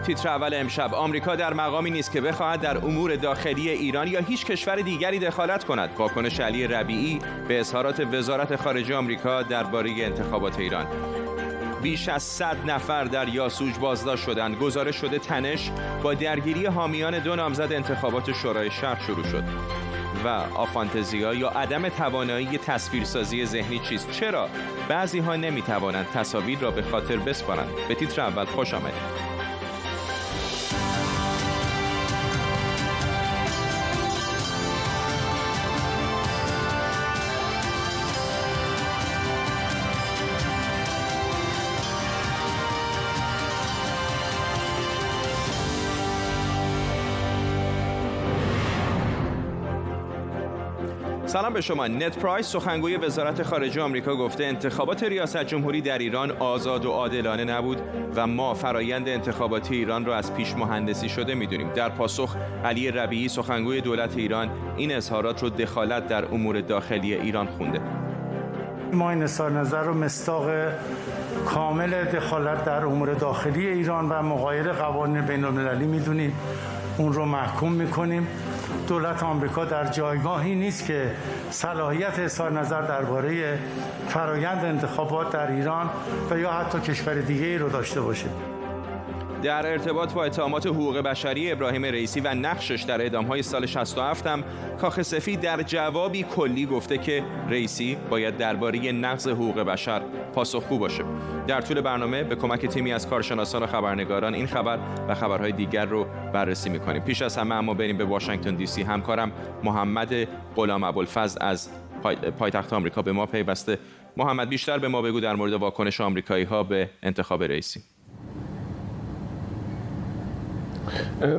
تیتر اول امشب: آمریکا در مقامی نیست که بخواهد در امور داخلی ایران یا هیچ کشور دیگری دخالت کند. واکنش علی ربیعی به اظهارات وزارت خارجه آمریکا درباره انتخابات ایران. بیش از 100 نفر در یاسوج بازداشت شدند. گزارش شده تنش با درگیری حامیان 2 نامزد انتخابات شورای شهر شروع شد. و آفانتزیا یا عدم توانایی تصویرسازی ذهنی چیست؟ چرا بعضی ها نمی توانند تصاویر را به خاطر بسپارند؟ به تیتر اول خوش آمدید. سلام به شما. نت پرایس سخنگوی وزارت خارجه آمریکا گفته انتخابات ریاست جمهوری در ایران آزاد و عادلانه نبود و ما فرایند انتخاباتی ایران را از پیش مهندسی شده می‌دونیم. در پاسخ علی ربیعی سخنگوی دولت ایران این اظهارات رو دخالت در امور داخلی ایران خونده. ما این اظهار نظر رو مصداق کامل دخالت در امور داخلی ایران و مغایر قوانین بین‌المللی می‌دونیم. اون رو محکوم می‌کنیم. دولت آمریکا در جایگاهی نیست که صلاحیت اظهار نظر درباره فرایند انتخابات در ایران و یا حتی کشور دیگه‌ای رو داشته باشه. در ارتباط با اتهامات حقوق بشری ابراهیم رئیسی و نقشش در اعدام‌های سال 67 هم کاخ سفید در جوابی کلی گفته که رئیسی باید درباره نقض حقوق بشر پاسخگو باشه. در طول برنامه به کمک تیمی از کارشناسان و خبرنگاران این خبر و خبرهای دیگر رو بررسی می‌کنیم. پیش از همه اما بریم به واشنگتن دی سی. همکارم محمد غلام ابوالفضل از پایتخت آمریکا به ما پیوسته. محمد، بیشتر به ما بگو در مورد واکنش آمریکایی‌ها به انتخاب رئیسی.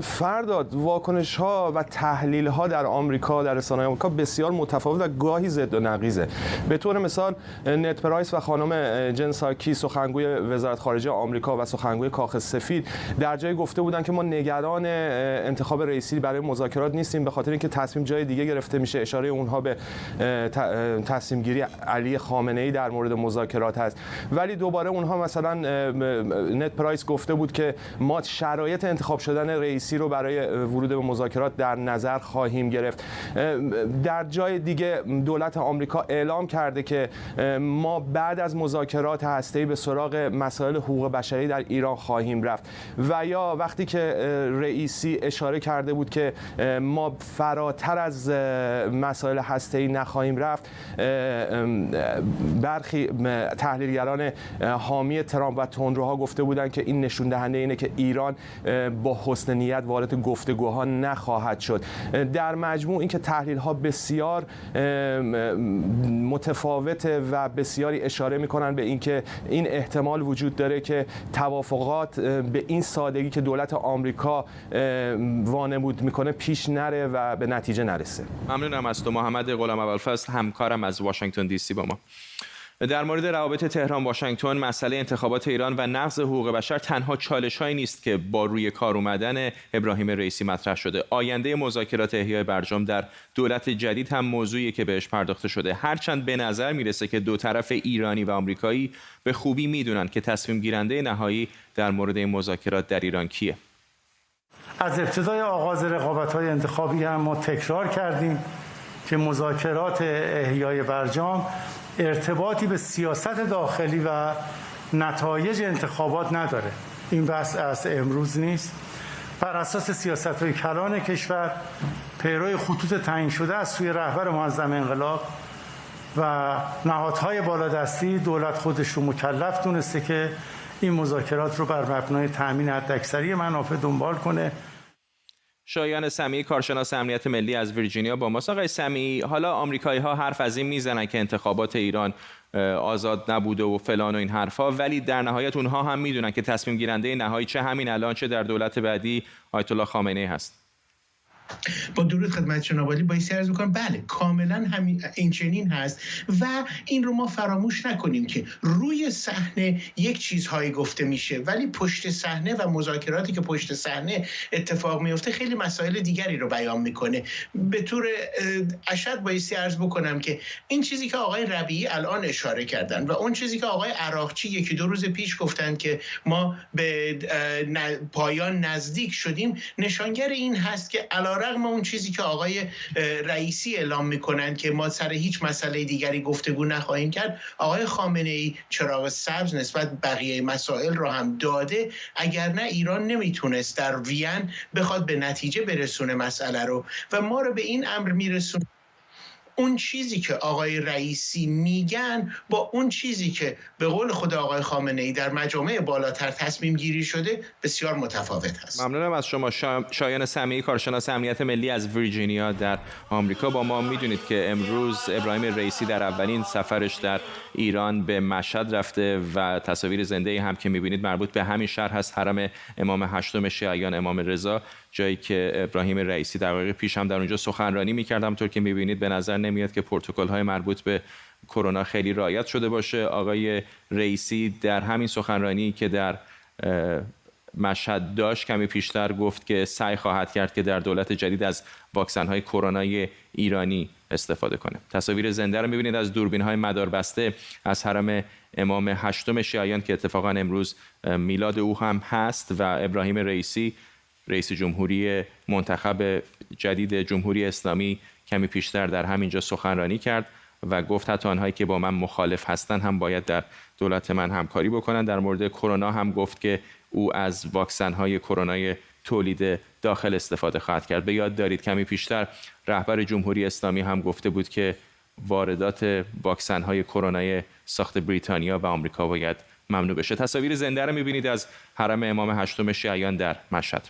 فرداد، واکنش ها و تحلیل ها در آمریکا، در رسانه‌های آمریکا بسیار متفاوت و گاهی ضد و نقیضه. به طور مثال نت پرایس و خانم جن ساکی سخنگوی وزارت خارجه آمریکا و سخنگوی کاخ سفید در جای گفته بودند که ما نگران انتخاب رئیسی برای مذاکرات نیستیم به خاطر اینکه تصمیم جای دیگه گرفته میشه. اشاره اونها به تصمیم گیری علی خامنه‌ای در مورد مذاکرات هست. ولی دوباره اونها مثلا نت پرایس گفته بود که ما شرایط انتخاب شدن رئیسی رو برای ورود به مذاکرات در نظر خواهیم گرفت. در جای دیگه دولت آمریکا اعلام کرده که ما بعد از مذاکرات هسته‌ای به سراغ مسائل حقوق بشری در ایران خواهیم رفت. و یا وقتی که رئیسی اشاره کرده بود که ما فراتر از مسائل هسته‌ای نخواهیم رفت، برخی تحلیلگران حامی ترامپ و تندروها گفته بودند که این نشون دهنده اینه که ایران با حسن نیت وارد گفتگوها نخواهد شد. در مجموع اینکه تحلیل ها بسیار متفاوته و بسیاری اشاره میکنن به اینکه این احتمال وجود داره که توافقات به این سادگی که دولت آمریکا وانمود میکنه پیش نره و به نتیجه نرسه. ممنونم از تو محمد غلام ابوالفضل، همکارم از واشنگتن دی سی با ما. در مورد روابط تهران واشنگتن، مسئله انتخابات ایران و نقض حقوق بشر تنها چالش‌هایی نیست که با روی کار اومدن ابراهیم رئیسی مطرح شده. آینده مذاکرات احیای برجام در دولت جدید هم موضوعی که بهش پرداخته شده. هرچند به نظر میرسه که دو طرف ایرانی و آمریکایی به خوبی میدونن که تصمیم گیرنده نهایی در مورد این مذاکرات در ایران کیه. از ابتدای آغاز رقابت‌های انتخابی هم ما تکرار کردیم که مذاکرات احیای برجام ارتباطی به سیاست داخلی و نتایج انتخابات نداره. این بحث از امروز نیست. بر اساس سیاست‌های کلان کشور، پیروی خطوط تعیین شده از سوی رهبر منظم انقلاب و نهادهای بالادستی، دولت خودش رو مکلف دونسته که این مذاکرات رو بر مبنای تأمین حداکثری منافع دنبال کنه. شایان سمیعی، کارشناس امنیت ملی از ویرجینیا با ماست. آقای سمیعی، حالا آمریکایی‌ها حرف از این میزنن که انتخابات ایران آزاد نبوده و فلان و این حرفا، ولی در نهایت اونها هم میدونن که تصمیم گیرنده نهایی چه همین الان چه در دولت بعدی آیت الله خامنه‌ای هست. با درود خدمت جناب عالی، بایستی عرض می‌کنم بله کاملا این چنین هست و این رو ما فراموش نکنیم که روی صحنه یک چیزهایی گفته میشه ولی پشت صحنه و مذاکراتی که پشت صحنه اتفاق میفته خیلی مسائل دیگری رو بیان میکنه. به طور اشد بایستی عرض بکنم که این چیزی که آقای ربیعی الان اشاره کردن و اون چیزی که آقای عراقچی یکی دو روز پیش گفتن که ما به پایان نزدیک شدیم نشانگر این هست که رغم اون چیزی که آقای رئیسی اعلام میکنن که ما سر هیچ مسئله دیگری گفتگو نخواهیم کرد، آقای خامنه‌ای چراغ سبز نسبت بقیه مسائل رو هم داده. اگر نه ایران نمیتونست در وین بخواد به نتیجه برسونه مسئله رو و ما رو به این امر میرسونه اون چیزی که آقای رئیسی میگن با اون چیزی که به قول خود آقای خامنه‌ای در مجامع بالاتر تصمیم گیری شده بسیار متفاوت هست. ممنونم از شما. شایان سمیعی، کارشناس امنیت ملی از ویرجینیا در آمریکا با ما. میدونید که امروز ابراهیم رئیسی در اولین سفرش در ایران به مشهد رفته و تصاویر زنده هم که میبینید مربوط به همین شهر هست، حرم امام هشتم شیعیان امام رضا، جایی که ابراهیم رئیسی دقایق پیش هم در اونجا سخنرانی می‌کرد. همونطور که می‌بینید به نظر نمیاد که پروتکل‌های مربوط به کرونا خیلی رعایت شده باشه. آقای رئیسی در همین سخنرانی که در مشهد داشت کمی پیشتر گفت که سعی خواهد کرد که در دولت جدید از واکسن‌های کرونای ایرانی استفاده کنه. تصاویر زنده رو می‌بینید از دوربین‌های مداربسته از حرم امام هشتم شیعیان که اتفاقا امروز میلاد او هم هست و ابراهیم رئیسی رئیس جمهوری منتخب جدید جمهوری اسلامی کمی پیشتر در همینجا سخنرانی کرد و گفت حتی آنهایی که با من مخالف هستند هم باید در دولت من همکاری بکنن. در مورد کرونا هم گفت که او از واکسن‌های کرونای تولید داخل استفاده خواهد کرد. به یاد دارید کمی پیشتر رهبر جمهوری اسلامی هم گفته بود که واردات واکسن‌های کرونای ساخت بریتانیا و آمریکا باید ممنوع بشه. تصاویر زنده رو می‌بینید از حرم امام هشتم شیعیان در مشهد.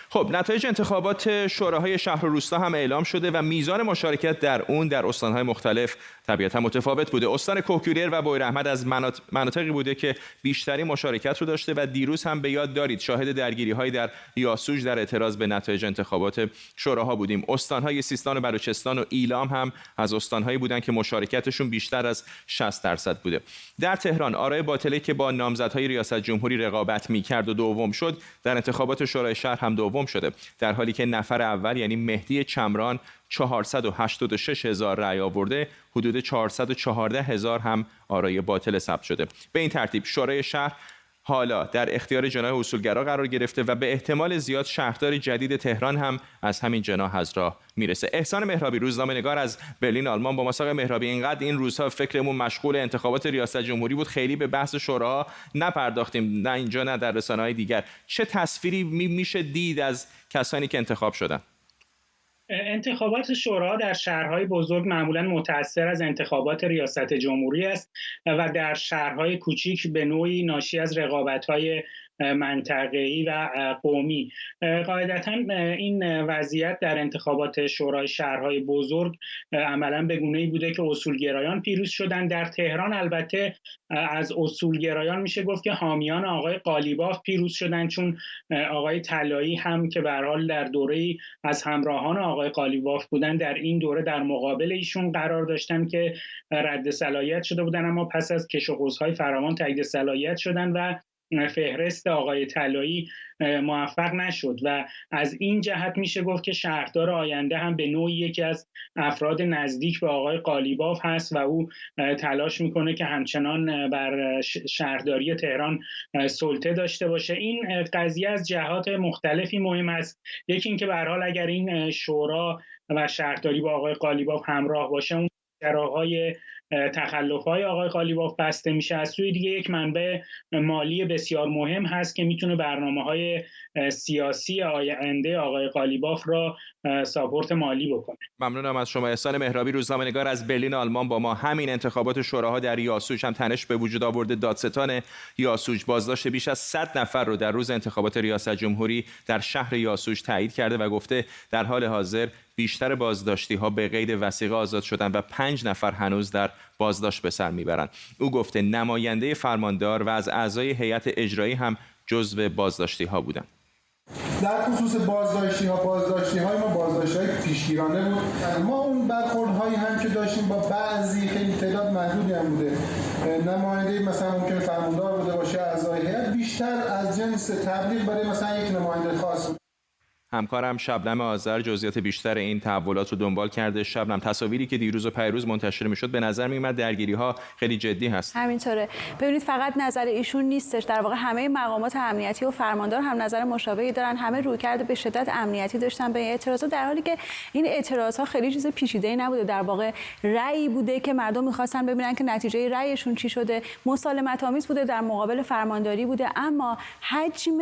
خب نتایج انتخابات شوراهای شهر و روستا هم اعلام شده و میزان مشارکت در اون در استان‌های مختلف طبیعتاً متفاوت بوده. استان کوکوریر و بویراحمد از مناطقی بوده که بیشتری مشارکت رو داشته و دیروز هم به یاد دارید شاهد درگیری‌های در یاسوج در اعتراض به نتایج انتخابات شوراها بودیم. استان‌های سیستان و بلوچستان و ایلام هم از استان‌هایی بودن که مشارکتشون بیشتر از 60% بوده. در تهران آرای باطله که با نامزدهای ریاست جمهوری رقابت می‌کرد و دوم شد، در انتخابات شورای شهر هم دوم شده، در حالی که نفر اول یعنی مهدی چمران 486,000 رأی آورده، حدود 414,000 هم آرای باطل ثبت شده. به این ترتیب شورای شهر حالا در اختیار جناح اصولگرا قرار گرفته و به احتمال زیاد شهردار جدید تهران هم از همین جناح از راه میرسه. احسان مهرابی، روزنامه‌نگار از برلین آلمان، با مساق مهرابی، اینقدر این روزها فکرمون مشغول انتخابات ریاست جمهوری بود خیلی به بحث شورا نپرداختیم، نه اینجا نه در رسانه‌های دیگر. چه تصویری میشه دید از کسانی که انتخاب شدن؟ انتخابات شورا در شهرهای بزرگ معمولاً متأثر از انتخابات ریاست جمهوری است و در شهرهای کوچیک به نوعی ناشی از رقابت‌های منطقه‌ای و قومی. قاعدتاً این وضعیت در انتخابات شورای شهرهای بزرگ عملاً به گونه‌ای بوده که اصولگرایان پیروز شدند. در تهران البته از اصولگرایان میشه گفت که حامیان آقای قالیباف پیروز شدند، چون آقای طلایی هم که به هر حال در دوره‌ای از همراهان آقای قالیباف بودند در این دوره در مقابل ایشون قرار داشتن که رد صلاحیت شده بودند، اما پس از کش و قوس‌های فراوان تایید صلاحیت شدند و فهرست آقای طلایی موفق نشد و از این جهت میشه گفت که شهردار آینده هم به نوعی یکی از افراد نزدیک به آقای قالیباف هست و او تلاش میکنه که همچنان بر شهرداری تهران سلطه داشته باشه. این قضیه از جهات مختلفی مهم است. یکی اینکه به هر حال اگر این شورا و شهرداری با آقای قالیباف همراه باشه، اون چراغ‌های تخلف‌های آقای قالیباف بسته میشه. از سوی دیگه یک منبع مالی بسیار مهم هست که میتونه برنامه‌های سیاسی آینده آقای قالیباف را ساپورت مالی بکنه. ممنونم از شما. احسان مهرابی، روزنامه‌نگار از برلین آلمان، با ما. همین انتخابات شوراها در یاسوج هم تنش به وجود آورده. دادستان یاسوج بازداشت بیش از 100 نفر رو در روز انتخابات ریاست جمهوری در شهر یاسوج تایید کرده و گفته در حال حاضر بیشتر بازداشتی‌ها به قید وثیقه آزاد شدن و 5 نفر هنوز در بازداشت به سر میبرند. او گفته نماینده فرماندار و از اعضای هیئت اجرایی هم جزو بازداشتی‌ها بودند. در خصوص بازداشتی‌های ما بازداشتی‌های پیشگیرانه بود. ما اون برخوردهایی هم که داشتیم با بعضی خیلی تعداد محدودی هم بوده، نماینده مثلا ممکنه فرماندار بوده باشه، اعضای هیئت، بیشتر از جنس تبلیغ برای مثلا یک نماینده خاص بود. همکارم شبنم آذر جزئیات بیشتر این تحولات رو دنبال کرده. شبنم، تصاویری که دیروز و پیروز منتشر میشد به نظر میومد درگیری‌ها خیلی جدی هست. همینطوره. ببینید فقط نظر ایشون نیستش، در واقع همه مقامات امنیتی و فرماندار هم نظر مشابهی دارن، همه رویکرد به شدت امنیتی داشتن به این اعتراضات، در حالی که این اعتراضات خیلی چیز پیچیده‌ای نبوده، در واقع رأی بوده که مردم می‌خواستن ببینن که نتیجه رأیشون چی شده، مسالمت آمیز بوده، در مقابل فرمانداری بوده، اما حجم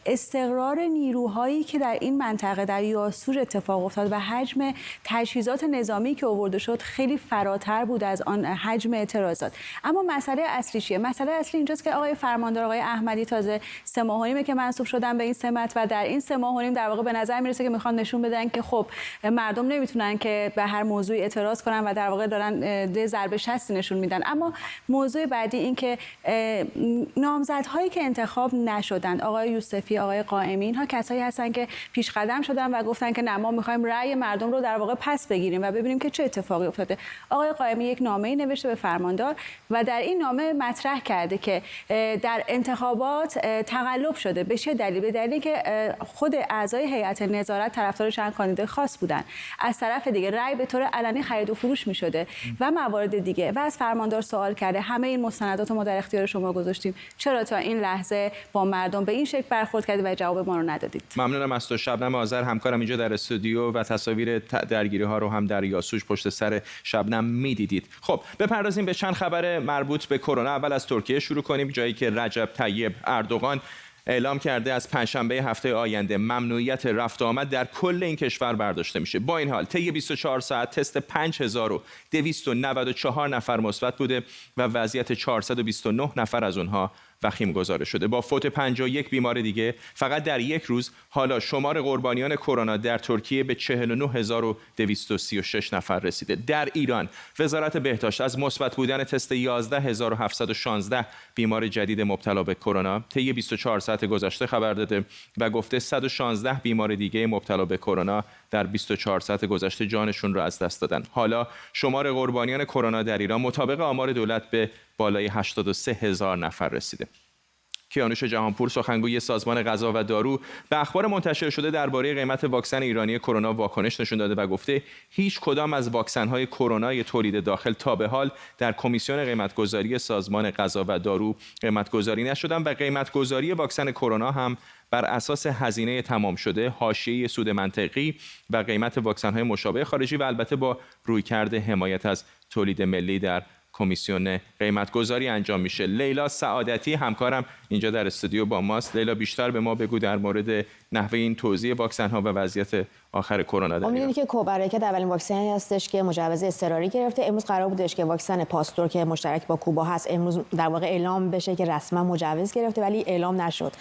استقرار نیروهایی که در این منطقه در یاسوج اتفاق افتاد و حجم تجهیزات نظامی که آورده شد خیلی فراتر بود از آن حجم اعتراضات. اما مسئله اصلی چیه؟ مسئله اصلی اینجاست که آقای فرماندار، آقای احمدی، تازه 3 ماه و نیمه که منصوب شدن به این سمت و در این 3 ماه و نیم در واقع به نظر میرسه که میخوان نشون بدن که خب مردم نمیتونن که به هر موضوعی اعتراض کنن و در واقع دارن ضرب شستی نشون میدن. اما موضوع بعدی این که نامزدهایی که انتخاب نشدن، آقای یوسفی، آقای قائمی، اینها کسایی هستن که پیش قدم شدن و گفتن که نه، ما می‌خوایم رأی مردم رو در واقع پس بگیریم و ببینیم که چه اتفاقی افتاده. آقای قائمی یک نامه‌ای نوشته به فرماندار و در این نامه مطرح کرده که در انتخابات تقلب شده. به چه دلیل؟ به دلیلی که خود اعضای هیئت نظارت طرفدار چند کاندیدای خاص بودن، از طرف دیگه رأی به طور علنی خرید و فروش می‌شده و موارد دیگه، و از فرماندار سوال کرده همه این مستندات رو ما در اختیار شما گذاشتیم، چرا تا این لحظه با مردم به این شکل برخورد کردید و جواب ما رو ندادید؟ ممنونم از تو شبنم آذر، همکارم اینجا در استودیو، و تصاویر درگیری ها رو هم در یاسوج پشت سر شبنم میدیدید. خب بپردازیم به چند خبر مربوط به کرونا. اول از ترکیه شروع کنیم، جایی که رجب طیب اردوغان اعلام کرده از پنجشنبه هفته آینده ممنوعیت رفت آمد در کل این کشور برداشته میشه. با این حال طی 24 ساعت تست 5294 نفر مثبت بوده و وضعیت 429 نفر از اونها وخیم گزارش شده. با فوت 51 بیمار دیگه فقط در یک روز، حالا شمار قربانیان کرونا در ترکیه به 49236 نفر رسیده. در ایران وزارت بهداشت از مثبت بودن تست 11716 بیمار جدید مبتلا به کرونا طی 24 ساعت گذشته خبر داده و گفته 116 بیمار دیگه مبتلا به کرونا در 24 ساعت گذشته جانشون را از دست دادن. حالا شمار قربانیان کرونا در ایران مطابق آمار دولت به بالای 83,000 نفر رسیده. کیانوش جهانپور، سخنگوی سازمان غذا و دارو، به اخبار منتشر شده درباره قیمت واکسن ایرانی کرونا واکنش نشون داده و گفته هیچ کدام از واکسن‌های کرونای تولید داخل تا به حال در کمیسیون قیمت‌گذاری سازمان غذا و دارو قیمت‌گذاری نشدن و قیمت‌گذاری واکسن کرونا هم بر اساس هزینه تمام شده، حاشیه سود منطقی و قیمت واکسن‌های مشابه خارجی و البته با رویکرد حمایت از تولید ملی در کمیسیون قیمت‌گذاری انجام میشه. لیلا سعادتی همکارم اینجا در استودیو با ماست. لیلا، بیشتر به ما بگو در مورد نحوه این توزیع واکسن‌ها و وضعیت آخر کرونا در ایران. که کوبرکت اولین واکسنی هستش که مجوز اضطراری گرفته. امروز قرار بودش که واکسن پاستور که مشترک با کوبا هست امروز در واقع اعلام بشه که رسما مجوز گرفته، ولی اعلام نشد.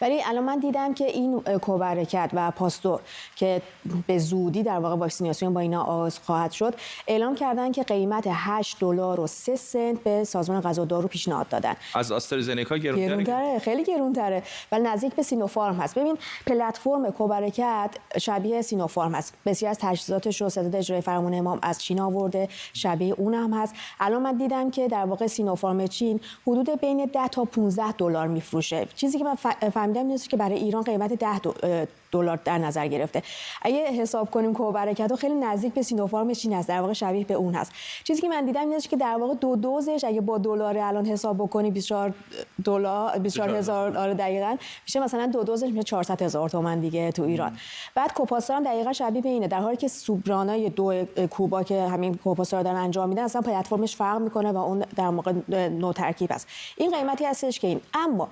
ولی الان من دیدم که این کوبرکت و پاستور که به زودی در واقع واکسیناسیون با اینا آغاز خواهد شد، اعلام کردن که قیمت $8.03 به سازمان غذا و دارو پیشنهاد دادن. از آسترازنکا گرونتره، خیلی گرونتره، ولی نزدیک به سینوفارم هست. ببین پلتفرم کوبرکت شبیه سینوفارم هست. بسیار از تجهیزاتش رو ستاد اجرای فرمان امام از چین آورده، شبیه اون هم هست. الان من دیدم که در واقع سینوفارم چین حدود بین 10 تا $15 میفروشه. چیزی که من فهمیدم اینه که برای ایران قیمت $10 در نظر گرفته. اگه حساب کنیم کوبرکت خیلی نزدیک به سینوفارم چین است، در واقع شبیه به اون هست. چیزی که من دیدم اینه که در واقع 2 دوزش اگه با دلار الان حساب بکنی $24,000 دقیقاً میشه، مثلا 2 دوزش میشه 400,000 تومان دیگه تو ایران. بعد کوپاستار هم دقیقاً شبیه به اینه، در حالی که سوبرانای 2 کوبا که همین کوپاستار دارن انجام میدن اصلا پلتفرمش فرق میکنه و اون در واقع نوع ترکیب است. این قیمتی هستش که این. اما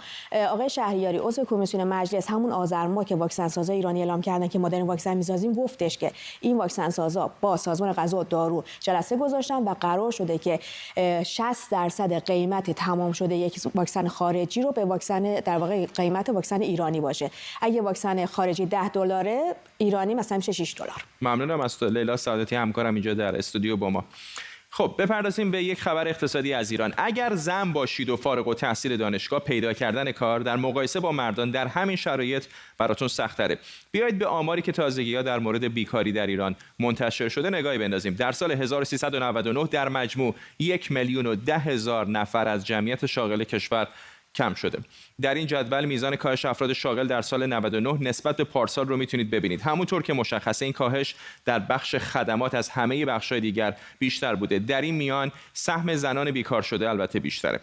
آقای شهریاری عضو کمیسیون مجلس همون آذر ماه که واکسن سازا ایرانی اعلام کردن که ما داریم واکسن میسازیم، گفتش که این واکسن سازا با سازمان غذا و دارو جلسه گذاشتن و قرار شده که 60% قیمت تمام شده یک واکسن خارجی رو به واکسن در واقع قیمت واکسن ایرانی باشه. اگه واکسن خارجی $10، ایرانی مثلا میشه $6. ممنونم از تو لیلا سعادتی همکارم اینجا در استودیو با ما. خب بپردازیم به یک خبر اقتصادی از ایران. اگر زن باشید و فارغ التحصیل دانشگاه، پیدا کردن کار در مقایسه با مردان در همین شرایط براتون سخت‌تره. بیایید به آماری که تازگی‌ها در مورد بیکاری در ایران منتشر شده نگاهی بندازیم. در سال 1399 در مجموع 1,010,000 نفر از جمعیت شاغل کشور کم شده. در این جدول میزان کاهش افراد شاغل در سال 99 نسبت به پارسال رو میتونید ببینید. همونطور که مشخصه این کاهش در بخش خدمات از همه بخش‌های دیگر بیشتر بوده. در این میان سهم زنان بیکار شده البته بیشتره.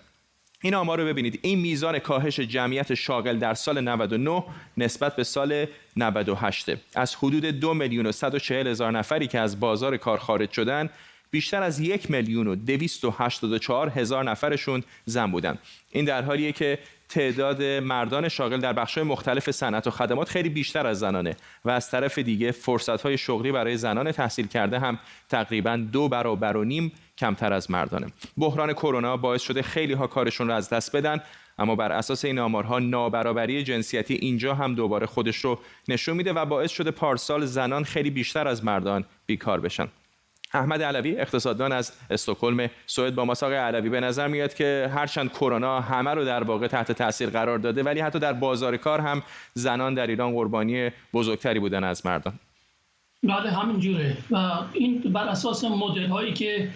این آمار رو ببینید. این میزان کاهش جمعیت شاغل در سال 99 نسبت به سال 98 از حدود 2,140,000 نفری که از بازار کار خارج شدن، بیشتر از 1,284,000 نفرشون زن بودن. این در حالیه که تعداد مردان شاغل در بخش‌های مختلف صنعت و خدمات خیلی بیشتر از زنانه و از طرف دیگه فرصت‌های شغلی برای زنان تحصیل کرده هم تقریباً 2.5 برابر کمتر از مردانه. بحران کرونا باعث شده خیلی‌ها کارشون رو از دست بدن، اما بر اساس این آمارها نابرابری جنسیتی اینجا هم دوباره خودش رو نشون میده و باعث شده پارسال زنان خیلی بیشتر از مردان بیکار بشن. احمد علوی اقتصاددان از استکهلم سوئد با ماست. آقای علوی، به نظر میاد که هرچند کرونا همه رو در واقع تحت تاثیر قرار داده، ولی حتی در بازار کار هم زنان در ایران قربانی بزرگتری بودن از مردان. بله همینجوره و این بر اساس مدل هایی که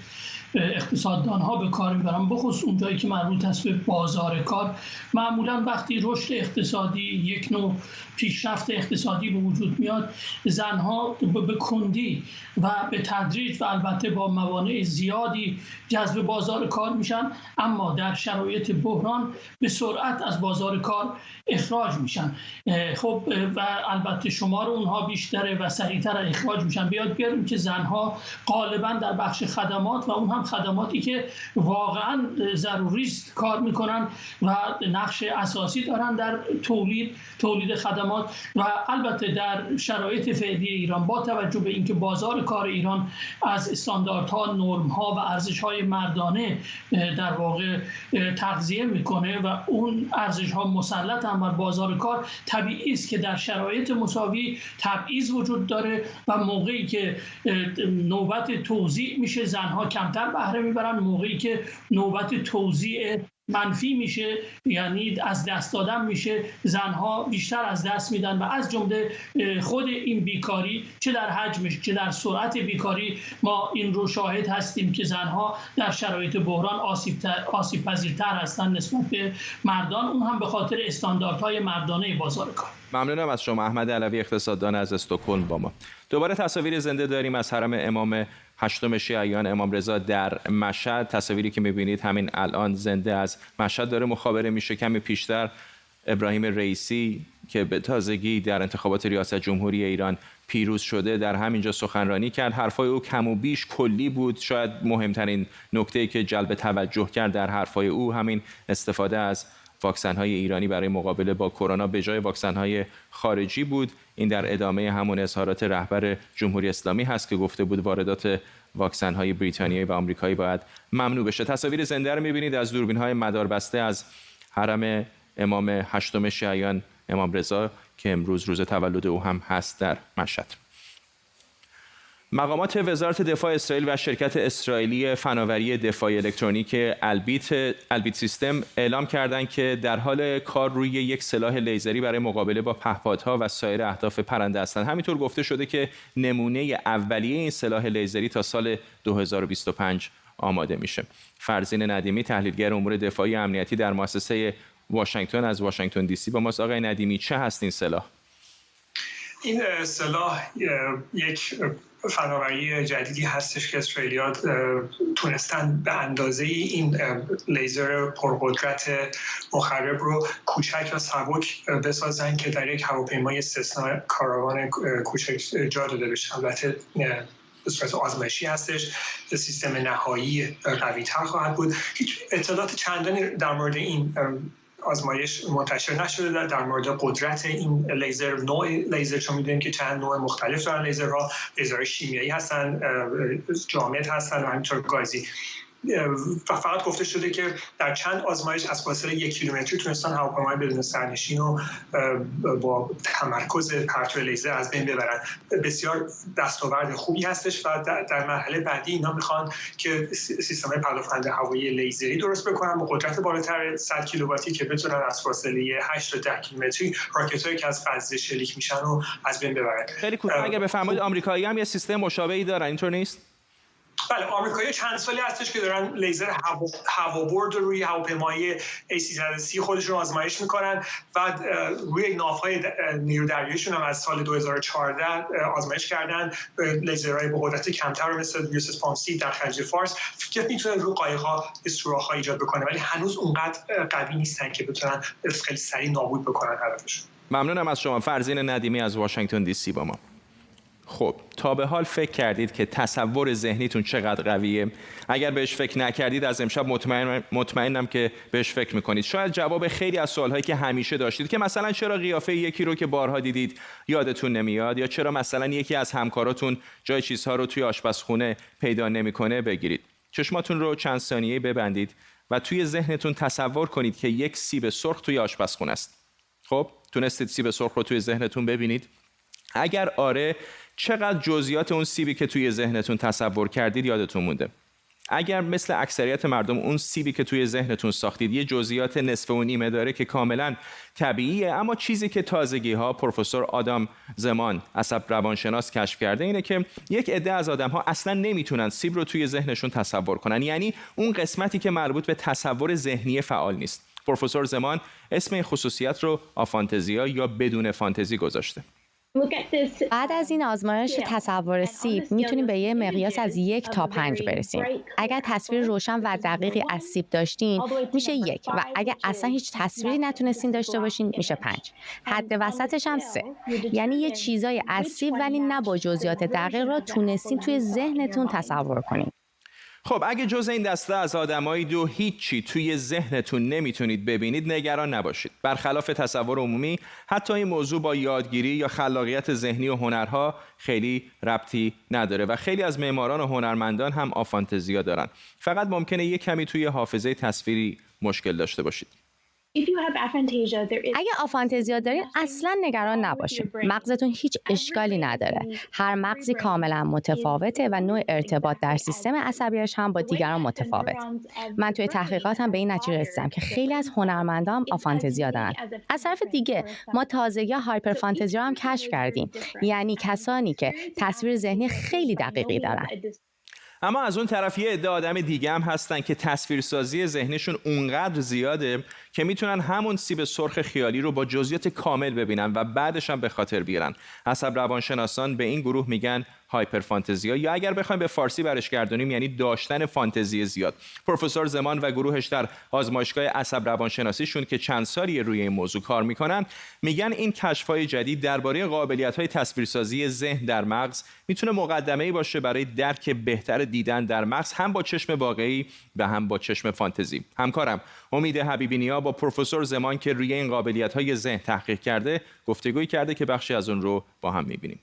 اقتصاددان ها به کار میبرن، بخصوص اونجایی که مربوط است به بازار کار. معمولا وقتی رشد اقتصادی، یک نوع پیشرفت اقتصادی به وجود میاد، زنها به کندی و به تدریج و البته با موانع زیادی جذب بازار کار میشن، اما در شرایط بحران به سرعت از بازار کار اخراج میشن. خب و البته شمار اونها بیشتره و سریعتر اخراج میشن. بیاریم که زنها غالبا در بخش خدمات و اون هم خدماتی که واقعا ضروری است کار میکنن و نقش اساسی دارن در تولید خدمات. و البته در شرایط فعلی ایران با توجه به اینکه بازار کار ایران از استانداردها، نرم‌ها و ارزش‌های مردانه در واقع تغذیه میکنه و اون ارزش‌ها مسلط هم بر بازار کار، طبیعی است که در شرایط مساوی تبعیض وجود داره و موقعی که نوبت توزیع میشه زنها کمتر بهره میبرن، موقعی که نوبت توزیع منفی میشه یعنی از دست دادن میشه زنها بیشتر از دست میدن و از جمله خود این بیکاری چه در حجمش چه در سرعت بیکاری ما این رو شاهد هستیم که زنها در شرایط بحران آسیب پذیرتر هستن نسبت به مردان، اون هم به خاطر استانداردهای مردانه بازار کار. ممنونم از شما احمد علوی اقتصاددان از استکهلم با ما. دوباره تصاویر زنده داریم از حرم امام هشتم شیعیان امام رضا در مشهد. تصاویری که می‌بینید همین الان زنده از مشهد داره مخابره میشه. کمی پیشتر ابراهیم رئیسی که به تازگی در انتخابات ریاست جمهوری ایران پیروز شده در همینجا سخنرانی کرد. حرفای او کم و بیش کلی بود. شاید مهمترین نکته‌ای که جلب توجه کرد در حرفای او همین استفاده از واکسن‌های ایرانی برای مقابله با کرونا به جای واکسن‌های خارجی بود. این در ادامه همون اظهارات رهبر جمهوری اسلامی هست که گفته بود واردات واکسن‌های بریتانیایی و آمریکایی باید ممنوع بشه. تصاویر زنده رو می‌بینید از دوربین‌های مداربسته از حرم امام هشتم شیعیان امام رضا که امروز روز تولد او هم هست در مشهد. مقامات وزارت دفاع اسرائیل و شرکت اسرائیلی فناوری دفاعی الکترونیک البیت سیستم اعلام کردند که در حال کار روی یک سلاح لیزری برای مقابله با پهپادها و سایر اهداف پرنده هستند. همینطور گفته شده که نمونه اولیه این سلاح لیزری تا سال 2025 آماده میشه. فرزین ندیمی تحلیلگر امور دفاعی امنیتی در مؤسسه واشنگتن از واشنگتن دی سی با ماست. آقای ندیمی، چه هست این سلاح؟ این سلاح یک فناوری جدیدی هستش که اسرائیلی‌ها تونستن به اندازه این لیزر پرقدرت مخرب رو کوچک و سبک بسازن که در یک هواپیمای استثنا کاروان کوچک جا داده بشه. البته به صورت آزمایشی هستش، سیستم نهایی قوی‌تر خواهد بود. هیچ اطلاعات چندانی در مورد این آزمایش منتشر نشده در مورد قدرت این لیزر، نوع لیزر، چون می‌دونیم که چند نوع مختلف دارن لیزرها، لیزرهای شیمیایی هستن، جامد هستن و همینطور گازی. فقط گفته شده که در چند آزمایش از فاصله 1 کیلومتری تونستن هواپیمای بدون سرنشین رو با تمرکز پرتو لیزر از بین ببرن. بسیار دستاورد خوبی هستش و در مرحله بعدی اینا میخوان که سیستم پدافند هوایی لیزری درست بکنن با قدرت بالاتر 100 کیلوواتی که بتونن از فاصله 8 تا 10 کیلومتری راکتایی که از فضا شلیک میشن رو از بین ببرن. خیلی کوتاه اگر بفرمایید آمریکایی هم یه سیستم مشابهی دارن، اینطور نیست؟ بله، آمریکایی چند سالی هستش که دارن لیزر هوابرد رو روی هواپیمای A330 خودشون آزمایش میکنن و روی ناوهای نیرو دریاییشون هم از سال 2014 آزمایش کردن لیزرهای با قدرت کمتر رو مثل USS-POMC در خلیج فارس که میتونه رو قایق‌ها سوراخ‌ها ایجاد بکنه، ولی هنوز اونقدر قوی نیستن که بتونن خیلی سریع نابود بکنن هدفشون. ممنونم از شما. فرزین ندیمی از واشنگتن دی سی با ما. خب تا به حال فکر کردید که تصور ذهنیتون چقدر قویه؟ اگر بهش فکر نکردید از امشب مطمئنم که بهش فکر میکنید. شاید جواب خیلی از سوالهایی که همیشه داشتید که مثلا چرا قیافه یکی رو که بارها دیدید یادتون نمیاد، یا چرا مثلا یکی از همکاراتون جای چیزها رو توی آشپزخونه پیدا نمیکنه، بگیرید چشماتون رو چند ثانیه ببندید و توی ذهنتون تصور کنید که یک سیب سرخ توی آشپزخونه است. خب تونستید سیب سرخ رو توی ذهنتون ببینید؟ اگر آره، چقدر جزئیات اون سیبی که توی ذهنتون تصور کردید یادتون مونده؟ اگر مثل اکثریت مردم اون سیبی که توی ذهنتون ساختید یه جزئیات نصف و نیمه داره که کاملا طبیعیه، اما چیزی که تازگی‌ها پروفسور آدام زمان عصب روانشناس کشف کرده اینه که یک عده از آدم‌ها اصلا نمیتونن سیب رو توی ذهنشون تصور کنن، یعنی اون قسمتی که مربوط به تصور ذهنی فعال نیست. پروفسور زمان اسم این خصوصیت رو آفانتزیا یا بدون فانتزی گذاشته. بعد از این آزمایش تصور سیب میتونیم به یه مقیاس از 1 تا 5 برسیم. اگر تصویر روشن و دقیقی از سیب داشتین میشه 1 و اگر اصلا هیچ تصویری نتونستین داشته باشین میشه 5. حد وسطش هم 3. یعنی یه چیزای از سیب ولی نه با جزئیات دقیق رو تونستین توی ذهنتون تصور کنین. خب اگه جز این دسته از آدمایی هیچی توی ذهنتون نمیتونید ببینید، نگران نباشید. برخلاف تصور عمومی، حتی این موضوع با یادگیری یا خلاقیت ذهنی و هنرها خیلی ربطی نداره و خیلی از معماران و هنرمندان هم آفانتزیا دارن. فقط ممکنه یک کمی توی حافظه تصویری مشکل داشته باشید. اگه آفانتزیا دارین اصلا نگران نباشین. مغزتون هیچ اشکالی نداره. هر مغزی کاملا متفاوته و نوع ارتباط در سیستم عصبیش هم با دیگران متفاوت. من توی تحقیقاتم به این نتیجه رسیدم که خیلی از هنرمندان آفانتزیا دارن. از طرف دیگه ما تازگی هایپر فانتزیا هم کشف کردیم، یعنی کسانی که تصویر ذهنی خیلی دقیقی دارن. اما از اون طرف یه عده آدم دیگه هم هستن که تصویرسازی ذهنشون اونقدر زیاده که میتونن همون سیب سرخ خیالی رو با جزئیات کامل ببینن و بعدش هم به خاطر بیارن. عصب روانشناسان به این گروه میگن هایپر فانتزیا، یا اگر بخوایم به فارسی برش گردونیم یعنی داشتن فانتزی زیاد. پروفسور زمان و گروهش در آزمایشگاه عصب روانشناسیشون که چند سالی روی این موضوع کار میکنن میگن این کشف‌های جدید درباره قابلیت‌های تصویرسازی ذهن در مغز میتونه مقدمه‌ای باشه برای درک بهتر دیدن در مغز، هم با چشم واقعی و هم با چشم فانتزی. همکارم امید حبیبی نیا با پروفسور زمان که روی این قابلیت‌های ذهن تحقیق کرده گفتگویی کرده که بخشی از اون رو با هم می‌بینیم.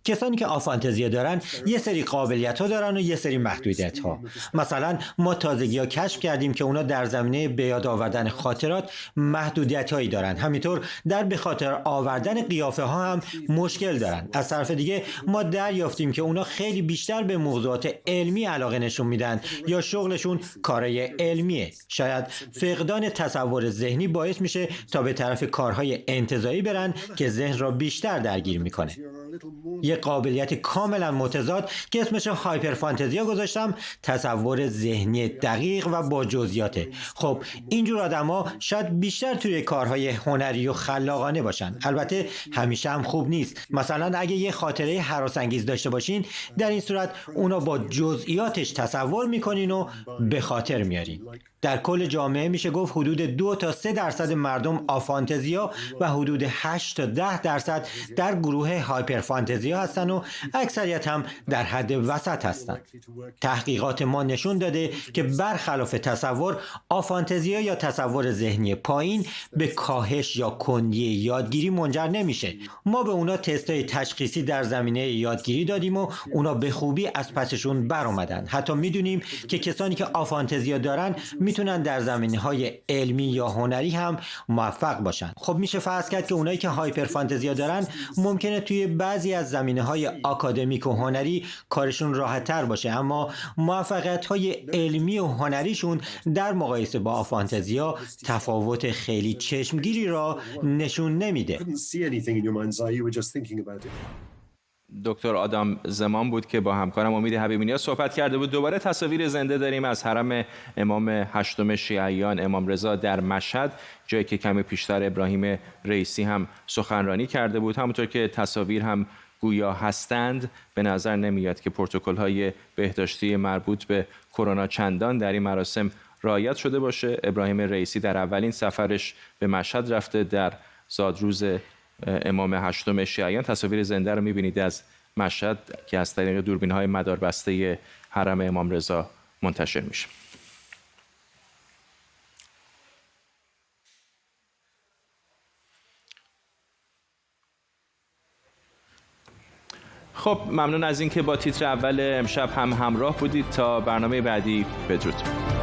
کسانی که آفانتزیا دارن یه سری قابلیت‌ها دارن و یه سری محدودیت‌ها. مثلا ما تازگی‌ها کشف کردیم که اونا در زمینه به یاد آوردن خاطرات محدودیت‌هایی دارن. همینطور در به خاطر آوردن قیافه‌ها هم مشکل دارن. از طرف دیگه ما دریافتیم که اونا خیلی بیشتر به موضوعات علمی علاقه نشون میدن یا شغلشون کارهای علمیه. شاید فقدان تصور ذهنی باعث میشه تا به طرف کارهای انتزاعی برن که ذهن را بیشتر درگیر میکنه. یک قابلیت کاملا متضاد که اسمش هایپر فانتزیا گذاشتم، تصور ذهنی دقیق و با جزئیاته. خب اینجور آدما شاید بیشتر توی کارهای هنری و خلاقانه باشن. البته همیشه هم خوب نیست. مثلا اگه یه خاطره هراس‌انگیز داشته باشین، در این صورت اونا با جزئیاتش تصور میکنین و به خاطر میارین. در کل جامعه میشه گفت حدود 2 تا 3% مردم آفانتزیا و حدود 8 تا 10% در گروه هایپر فانتزیا هستن و اکثریت هم در حد وسط هستن. تحقیقات ما نشون داده که برخلاف تصور، آفانتزیا یا تصور ذهنی پایین به کاهش یا کندی یادگیری منجر نمیشه. ما به اونا تستای تشخیصی در زمینه یادگیری دادیم و اونا به خوبی از پسشون بر اومدن. حتی میدونیم که کسانی که آفانتزیا دارن میتونن در زمینه‌های علمی یا هنری هم موفق باشن. خب میشه فرض کرد که اونایی که هایپر فانتزیا دارن ممکنه توی بعضی از زمینه‌های آکادمیک و هنری کارشون راحت‌تر باشه، اما موفقیت‌های علمی و هنریشون در مقایسه با آفانتزیا تفاوت خیلی چشمگیری را نشون نمیده. دکتر آدم زمان بود که با همکارم امید حبیبی صحبت کرده بود. دوباره تصاویر زنده داریم از حرم امام هشتم شیعیان امام رضا در مشهد، جایی که کمی پیشتر ابراهیم رئیسی هم سخنرانی کرده بود. همونطور که تصاویر هم گویا هستند، به نظر نمیاد که پروتکل‌های بهداشتی مربوط به کرونا چندان در این مراسم رعایت شده باشه. ابراهیم رئیسی در اولین سفرش به مشهد رفته در زادروز امام هشتم شیعیان. تصاویر زنده رو می‌بینید از مشهد که از طریق دوربین‌های مداربسته حرم امام رضا منتشر میشه. خب ممنون از اینکه با تیتر اول امشب هم همراه بودید. تا برنامه بعدی، بدرود.